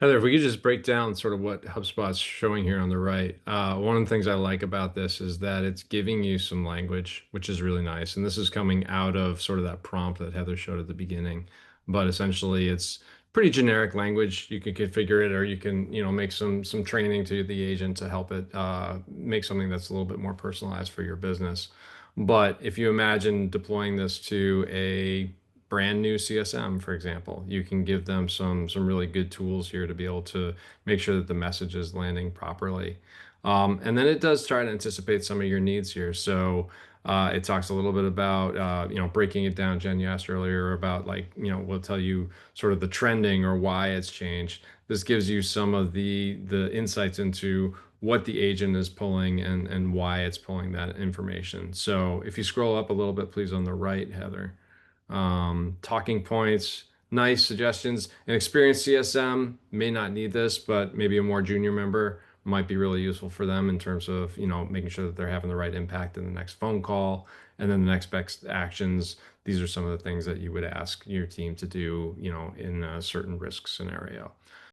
Heather, if we could just break down sort of what HubSpot's showing here on the right. One of the things I like about this is that it's giving you some language, which is really nice. And this is coming out of sort of that prompt that Heather showed at the beginning. But essentially, it's pretty generic language. You can configure it, or you can, make some training to the agent to help it make something that's a little bit more personalized for your business. But if you imagine deploying this to a brand new CSM, for example, you can give them some really good tools here to be able to make sure that the message is landing properly. And then it does try to anticipate some of your needs here. So it talks a little bit about breaking it down. Jen, you asked earlier about like we'll tell you sort of the trending or why it's changed. This gives you some of the insights into what the agent is pulling and why it's pulling that information. So if you scroll up a little bit, please, on the right, Heather, talking points, nice suggestions. An experienced CSM may not need this, but maybe a more junior member might be really useful for them in terms of, making sure that they're having the right impact in the next phone call and then the next best actions. These are some of the things that you would ask your team to do, in a certain risk scenario.